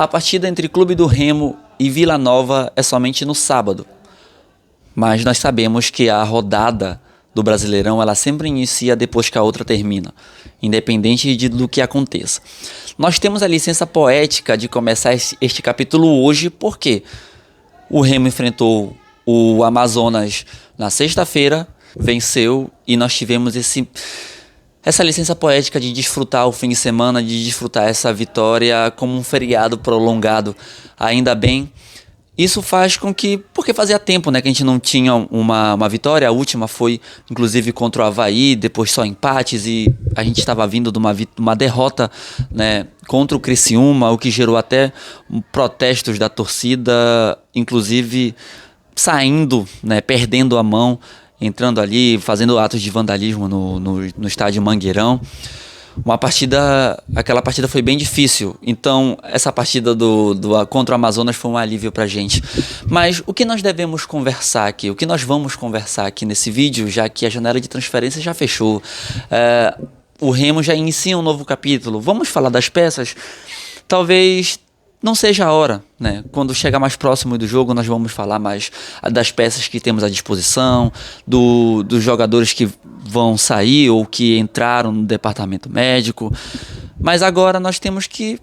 A partida entre Clube do Remo e Vila Nova é somente no sábado, mas nós sabemos que a rodada do Brasileirão ela sempre inicia depois que a outra termina, independente do que aconteça. Nós temos a licença poética de começar este capítulo hoje, porque o Remo enfrentou o Amazonas na sexta-feira, venceu e nós tivemos essa licença poética de desfrutar o fim de semana, de desfrutar essa vitória como um feriado prolongado. Ainda bem, isso faz com que, porque fazia tempo, né, que a gente não tinha uma vitória. A última foi inclusive contra o Avaí, depois só empates, e a gente estava vindo de uma derrota, né, contra o Criciúma, o que gerou até protestos da torcida, inclusive saindo, né, perdendo a mão, entrando ali, fazendo atos de vandalismo no estádio Mangueirão. Aquela partida foi bem difícil, então essa partida contra o Amazonas foi um alívio pra gente. Mas o que nós devemos conversar aqui, o que nós vamos conversar aqui nesse vídeo, já que a janela de transferência já fechou, o Remo já inicia um novo capítulo, vamos falar das peças? Talvez não seja a hora, né? Quando chegar mais próximo do jogo, nós vamos falar mais das peças que temos à disposição, dos jogadores que vão sair ou que entraram no departamento médico. Mas agora nós temos que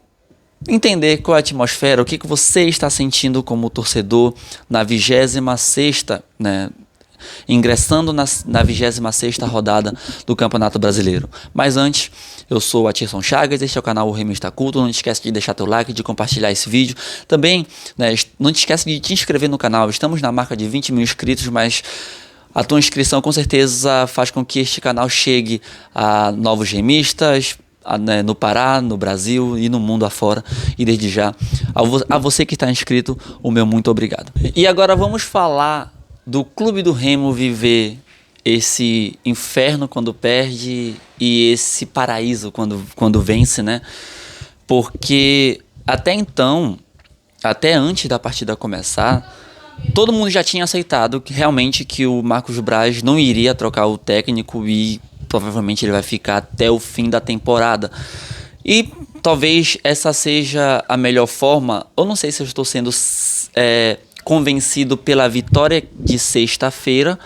entender qual é a atmosfera, o que você está sentindo como torcedor na 26ª, né? Ingressando na 26ª rodada do Campeonato Brasileiro. Mas antes, eu sou o Atirson Chagas, este é o canal O Remo Está Culto. Não te esquece de deixar teu like, de compartilhar esse vídeo. Também, né, não te esquece de te inscrever no canal. Estamos na marca de 20 mil inscritos, mas a tua inscrição com certeza faz com que este canal chegue a novos remistas, né, no Pará, no Brasil e no mundo afora. E desde já, a você que está inscrito, o meu muito obrigado. E agora vamos falar do Clube do Remo viver esse inferno quando perde e esse paraíso quando vence, né? Porque até então, até antes da partida começar, todo mundo já tinha aceitado que o Marcos Braz não iria trocar o técnico e provavelmente ele vai ficar até o fim da temporada. E talvez essa seja a melhor forma. Eu não sei se eu estou sendo convencido pela vitória de sexta-feira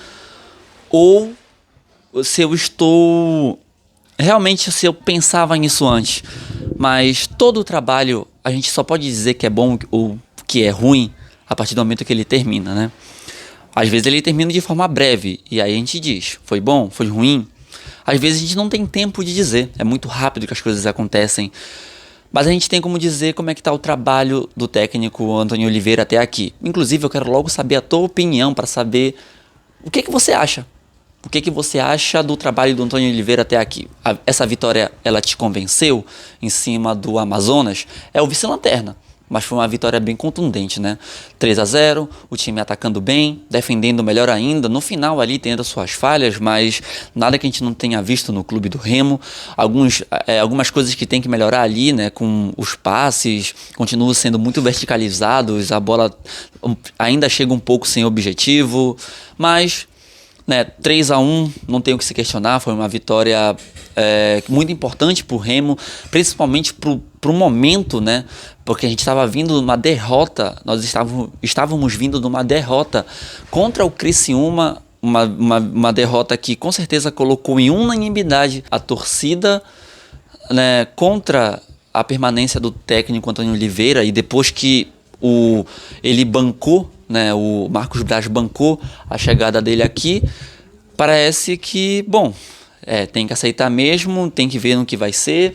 ou se eu estou realmente, se eu pensava nisso antes. Mas todo o trabalho a gente só pode dizer que é bom ou que é ruim a partir do momento que ele termina, né? Às vezes ele termina de forma breve e aí a gente diz, foi bom, foi ruim. Às vezes a gente não tem tempo de dizer, é muito rápido que as coisas acontecem. Mas a gente tem como dizer como é que está o trabalho do técnico Antônio Oliveira até aqui. Inclusive, eu quero logo saber a tua opinião para saber o que você acha. O que você acha do trabalho do Antônio Oliveira até aqui? Essa vitória, ela te convenceu em cima do Amazonas? É o vice-lanterna, mas foi uma vitória bem contundente, né? 3-0, o time atacando bem, defendendo melhor ainda. No final ali tendo suas falhas, mas nada que a gente não tenha visto no Clube do Remo. Algumas coisas que tem que melhorar ali, né? Com os passes, continuam sendo muito verticalizados, a bola ainda chega um pouco sem objetivo, mas, né, 3-1, não tem o que se questionar, foi uma vitória muito importante para o Remo, principalmente para o momento, né? Porque a gente estava vindo de uma derrota, nós estávamos vindo de uma derrota contra o Criciúma, uma derrota que com certeza colocou em unanimidade a torcida, né, contra a permanência do técnico Antônio Oliveira, e depois que ele bancou, né, o Marcos Braz bancou a chegada dele aqui, parece que, bom, tem que aceitar mesmo, tem que ver no que vai ser.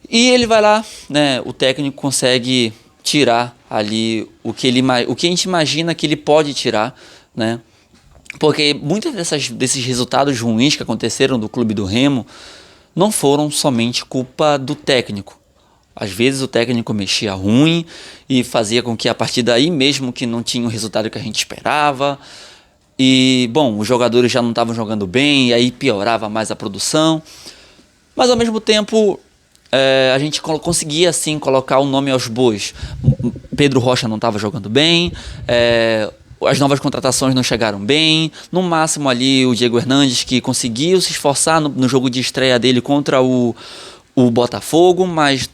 E ele vai lá, né, o técnico consegue tirar ali o que a gente imagina que ele pode tirar, né? Porque muitos desses resultados ruins que aconteceram do Clube do Remo não foram somente culpa do técnico. Às vezes o técnico mexia ruim e fazia com que a partir daí, mesmo que não tinha o resultado que a gente esperava, e, bom, os jogadores já não estavam jogando bem, e aí piorava mais a produção. Mas ao mesmo tempo, a gente conseguia assim colocar o nome aos bois. Pedro Rocha não estava jogando bem, as novas contratações não chegaram bem. No máximo ali o Diego Hernandes, que conseguiu se esforçar no jogo de estreia dele contra o Botafogo, mas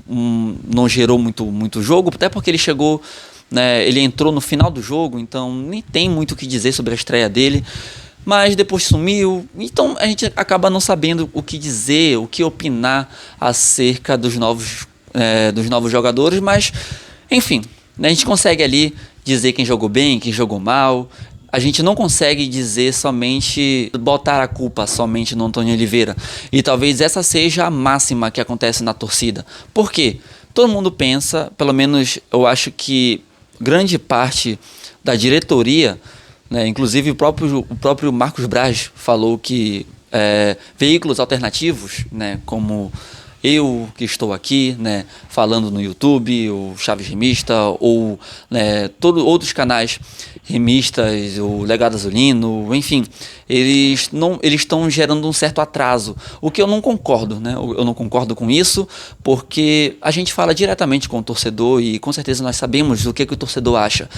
não gerou muito jogo, até porque ele chegou, né, ele entrou no final do jogo, então nem tem muito o que dizer sobre a estreia dele, mas depois sumiu, então a gente acaba não sabendo o que dizer, o que opinar acerca dos novos jogadores, mas enfim, né, a gente consegue ali dizer quem jogou bem, quem jogou mal. A gente não consegue dizer somente, botar a culpa somente no Antônio Oliveira. E talvez essa seja a máxima que acontece na torcida. Por quê? Todo mundo pensa, pelo menos eu acho que grande parte da diretoria, né, inclusive o próprio Marcos Braz falou que veículos alternativos, né, como eu que estou aqui, né, falando no YouTube, o Chaves Remista, ou né, outros canais remistas, o Legado Azulino, enfim, eles estão gerando um certo atraso, o que eu não concordo, né? Eu não concordo com isso, porque a gente fala diretamente com o torcedor e com certeza nós sabemos o que o torcedor acha.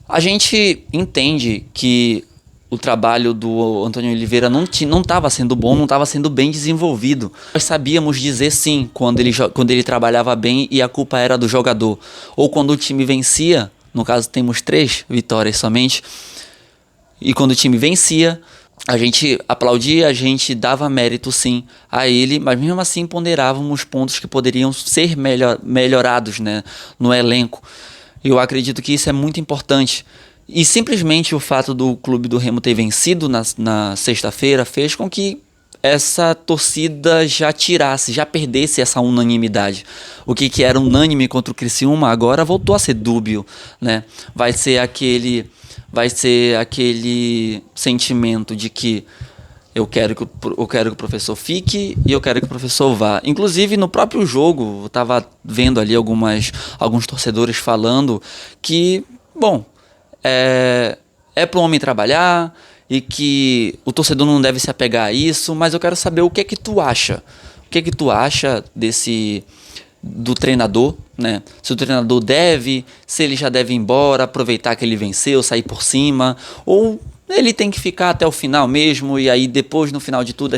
A gente entende que o trabalho do Antônio Oliveira não estava sendo bom, não estava sendo bem desenvolvido. Nós sabíamos dizer sim quando ele trabalhava bem e a culpa era do jogador. Ou quando o time vencia, no caso temos 3 vitórias somente, e quando o time vencia, a gente aplaudia, a gente dava mérito sim a ele, mas mesmo assim ponderávamos pontos que poderiam ser melhorados, né, no elenco. Eu acredito que isso é muito importante. E simplesmente o fato do Clube do Remo ter vencido na sexta-feira fez com que essa torcida já perdesse essa unanimidade. O que era unânime contra o Criciúma agora voltou a ser dúbio, né? Vai ser aquele sentimento de que eu quero que o professor fique e eu quero que o professor vá. Inclusive, no próprio jogo, eu estava vendo ali alguns torcedores falando que, bom, é para o homem trabalhar e que o torcedor não deve se apegar a isso, mas eu quero saber o que é que tu acha. O que é que tu acha do treinador, né? Se o treinador se ele já deve ir embora, aproveitar que ele venceu, sair por cima, ou ele tem que ficar até o final mesmo, e aí depois, no final de tudo,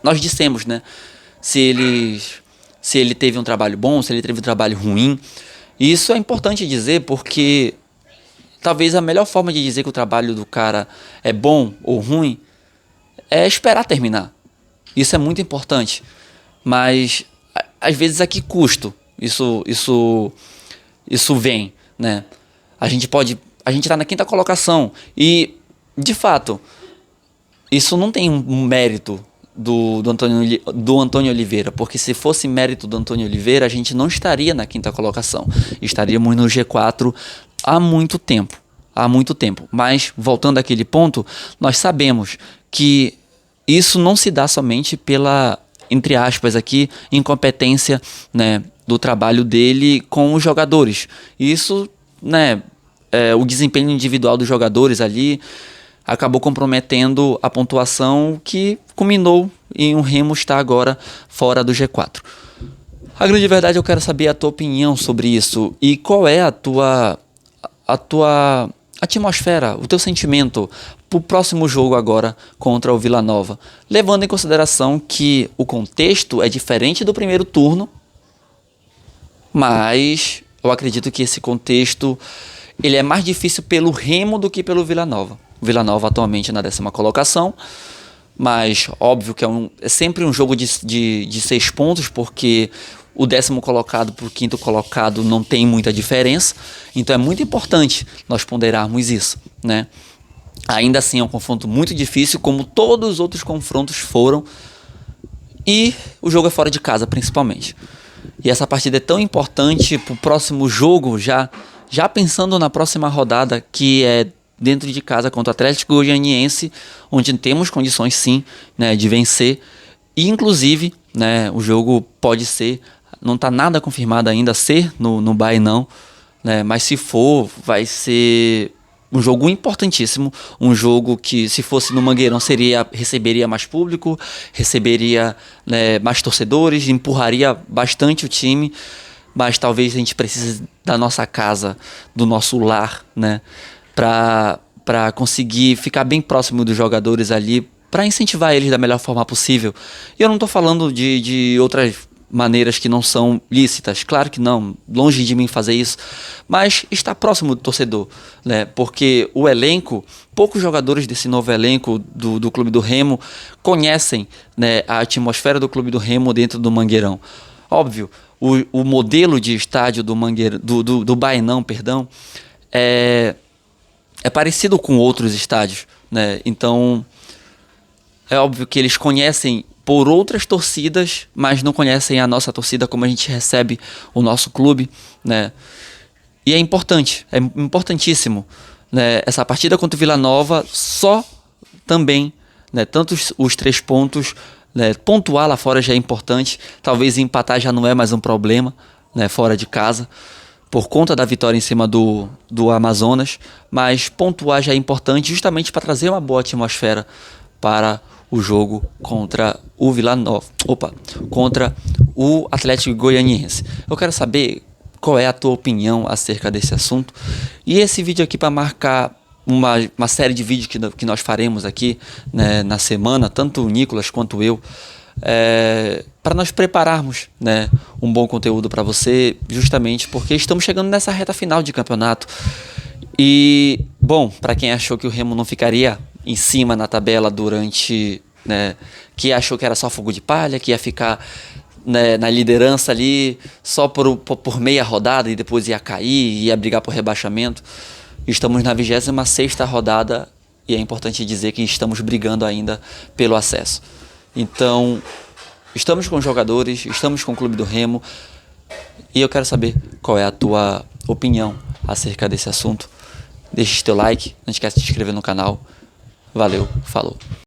nós dissemos, né? Se ele teve um trabalho bom, se ele teve um trabalho ruim. E isso é importante dizer porque talvez a melhor forma de dizer que o trabalho do cara é bom ou ruim é esperar terminar. Isso é muito importante. Mas às vezes a que custo isso vem, né? A gente está na 5ª colocação e, de fato, isso não tem um mérito do Antônio Oliveira, porque se fosse mérito do Antônio Oliveira, a gente não estaria na 5ª colocação. Estaríamos no G4 há muito tempo. Mas, voltando àquele ponto, nós sabemos que isso não se dá somente pela, entre aspas aqui, incompetência, né, do trabalho dele com os jogadores. Isso, né, o desempenho individual dos jogadores ali acabou comprometendo a pontuação que culminou em o Remo estar agora fora do G4. A grande verdade, eu quero saber a tua opinião sobre isso e qual é a tua atmosfera, o teu sentimento para o próximo jogo agora contra o Vila Nova, levando em consideração que o contexto é diferente do primeiro turno, mas eu acredito que esse contexto ele é mais difícil pelo Remo do que pelo Vila Nova. O Vila Nova atualmente na 10ª colocação, mas óbvio que é sempre um jogo de 6 pontos, porque o 10º colocado para o 5º colocado não tem muita diferença, então é muito importante nós ponderarmos isso, né? Ainda assim é um confronto muito difícil, como todos os outros confrontos foram, e o jogo é fora de casa principalmente. E essa partida é tão importante para o próximo jogo, já pensando na próxima rodada, que é dentro de casa contra o Atlético Goianiense, onde temos condições sim, né, de vencer. E inclusive, né, o jogo pode ser, não está nada confirmado ainda ser no Bainão, né, mas se for, vai ser um jogo importantíssimo, um jogo que se fosse no Mangueirão receberia mais público, receberia, né, mais torcedores, empurraria bastante o time, mas talvez a gente precise da nossa casa, do nosso lar, né, para conseguir ficar bem próximo dos jogadores ali, para incentivar eles da melhor forma possível. E eu não estou falando de outras maneiras que não são lícitas. Claro que não, longe de mim fazer isso, mas está próximo do torcedor, né? Porque o elenco, poucos jogadores desse novo elenco do Clube do Remo conhecem, né, a atmosfera do Clube do Remo dentro do Mangueirão. Óbvio, o modelo de estádio do Baenão, perdão, é parecido com outros estádios, né? Então, é óbvio que eles conhecem por outras torcidas, mas não conhecem a nossa torcida como a gente recebe o nosso clube, né? E é importante, é importantíssimo, né? Essa partida contra o Vila Nova só também, né? Tanto os 3 pontos, né? Pontuar lá fora já é importante, talvez empatar já não é mais um problema, né? Fora de casa, por conta da vitória em cima do Amazonas, mas pontuar já é importante justamente para trazer uma boa atmosfera para o jogo contra o Vila Nova, contra o Atlético Goianiense. Eu quero saber qual é a tua opinião acerca desse assunto, e esse vídeo aqui para marcar uma série de vídeos que nós faremos aqui, né, na semana, tanto o Nicolas quanto eu, para nós prepararmos, né, um bom conteúdo para você, justamente porque estamos chegando nessa reta final de campeonato. E, bom, para quem achou que o Remo não ficaria em cima na tabela durante, né, que achou que era só fogo de palha, que ia ficar, né, na liderança ali só por meia rodada e depois ia cair, ia brigar por rebaixamento, estamos na 26ª rodada e é importante dizer que estamos brigando ainda pelo acesso. Então, estamos com os jogadores, estamos com o Clube do Remo, e eu quero saber qual é a tua opinião acerca desse assunto. Deixe teu like, não esquece de se inscrever no canal. Valeu, falou.